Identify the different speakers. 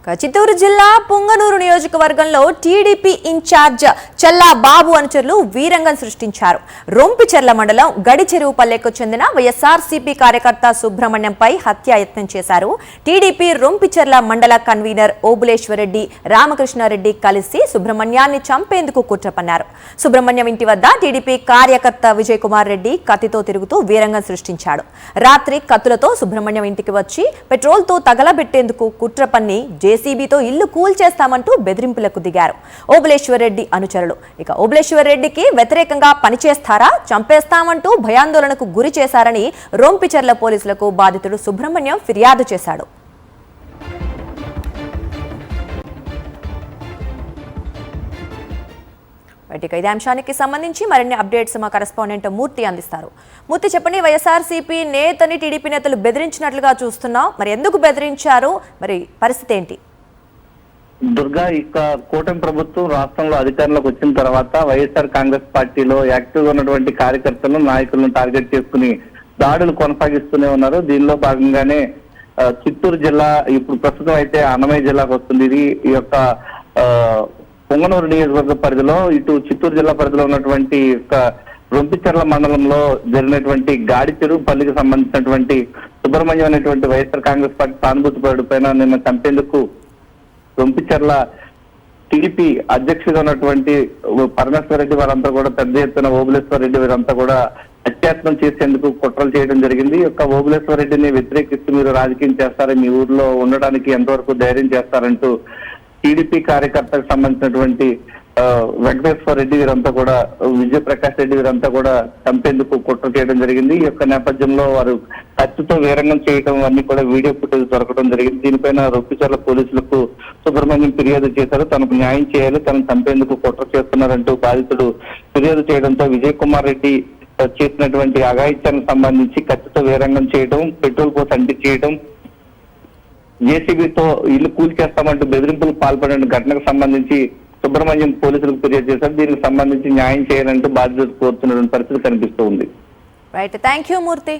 Speaker 1: చిత్తూరు జిల్లా పుంగనూరు నియోజకవర్గంలో TDP incharge చల్లా బాబు అనుచరులు వీరంగం సృష్టించారు. రొంపిచెర్ల మండలం గడిచెరువుపల్లెకు చెందిన వైఎస్ఆర్సీపీ కార్యకర్త సుబ్రహ్మణ్యంపై హత్యాయత్నం చేశారు. టీడీపీ రొంపిచెర్ల మండల కన్వీనర్ ఓబులేశ్వరరెడ్డి, రామకృష్ణారెడ్డి కలిసి సుబ్రహ్మణ్యాన్ని చంపేందుకు కుట్ర పన్నారు. సుబ్రహ్మణ్యం ఇంటి వద్ద టీడీపీ కార్యకర్త విజయ్ కుమార్ రెడ్డి కత్తితో తిరుగుతూ వీరంగం సృష్టించాడు. రాత్రి కత్తులతో సుబ్రహ్మణ్యం ఇంటికి వచ్చి పెట్రోల్తో తగలబెట్టేందుకు కుట్ర పన్ని జేసీబీతో ఇల్లు కూల్చేస్తామంటూ బెదిరింపులకు దిగారు ఓబులేశ్వరరెడ్డి అనుచరులు. ఇక ఓబులేశ్వరరెడ్డికి వ్యతిరేకంగా పనిచేస్తారా, చంపేస్తామంటూ భయాందోళనకు గురి చేశారని రొంపిచెర్ల పోలీసులకు బాధితుడు సుబ్రహ్మణ్యం ఫిర్యాదు చేశాడు. ఇదే అంశానికి సంబంధించి మరిన్ని అప్డేట్స్ మా కరెస్పాండెంట్ మూర్తి అందిస్తారు. మూర్తి, చెప్పండి, వైఎస్ఆర్సీపీ నేతని టీడీపీ నేతలు బెదిరించినట్లుగా చూస్తున్నాం, మరి ఎందుకు బెదిరించారు, మరి పరిస్థితి ఏంటి?
Speaker 2: దుర్గా, ఇక కూటమి ప్రభుత్వం రాష్ట్రంలో అధికారంలోకి వచ్చిన తర్వాత వైఎస్ఆర్ కాంగ్రెస్ పార్టీలో యాక్టివ్ గా ఉన్నటువంటి కార్యకర్తలను, నాయకులను టార్గెట్ చేసుకుని దాడులు కొనసాగిస్తూనే ఉన్నారు. దీనిలో భాగంగానే చిత్తూరు జిల్లా ఇప్పుడు ప్రస్తుతం అయితే అన్నమయ్య జిల్లాకు వస్తుంది. ఇది ఈ యొక్క పొంగనూరు నియోజకవర్గ పరిధిలో, ఇటు చిత్తూరు జిల్లా పరిధిలో ఉన్నటువంటి రొంపిచెర్ల మండలంలో జరిగినటువంటి గాడిచెరువుపల్లికి సంబంధించినటువంటి సుబ్రహ్మణ్యం అనేటువంటి వైఎస్ఆర్ కాంగ్రెస్ పార్టీ సానుభూతి పరుడు పైన నిన్న చంపేందుకు రొంపిచెర్ల టీడీపీ అధ్యక్షుడు ఉన్నటువంటి పరమేశ్వరరెడ్డి వారంతా కూడా పెద్ద ఎత్తున ఓబులేశ్వరరెడ్డి వీరంతా కూడా హత్యాయత్నం చేసేందుకు కుట్రలు చేయడం జరిగింది. ఈ యొక్క ఓబులేశ్వరరెడ్డిని వ్యతిరేకిస్తూ మీరు రాజకీయం చేస్తారా, మీ ఊర్లో ఉండడానికి ఎంతవరకు ధైర్యం చేస్తారంటూ టీడీపీ కార్యకర్తకు సంబంధించినటువంటి వెంకటేశ్వర రెడ్డి వీరంతా కూడా, విజయప్రకాష్ రెడ్డి వీరంతా కూడా చంపేందుకు కుట్ర చేయడం జరిగింది. ఈ యొక్క నేపథ్యంలో వారు కత్తితో వీరంగం చేయడం అన్ని కూడా వీడియో ఫుటేజ్ దొరకడం జరిగింది. దీనిపైన రొంపిచెర్ల పోలీసులకు సుబ్రహ్మణ్యం ఫిర్యాదు చేశారు. తనకు న్యాయం చేయాలి, తనను చంపేందుకు కుట్ర చేస్తున్నారంటూ బాధితుడు ఫిర్యాదు చేయడంతో విజయ్ కుమార్ రెడ్డి చేసినటువంటి అఘాయిత్యానికి సంబంధించి కత్తితో వీరంగం చేయడం, పెట్రోల్ పోసి అంటించేయడం, జేసీబీతో ఇల్లు కూల్చేస్తామంటూ బెదిరింపులకు పాల్పడిన ఘటనకు సంబంధించి సుబ్రహ్మణ్యం పోలీసులకు ఫిర్యాదు చేశారు. దీనికి సంబంధించి న్యాయం చేయాలంటూ బాధ్యత కోరుతున్న పరిస్థితి కనిపిస్తూ ఉంది.
Speaker 1: Right, thank you Murthy.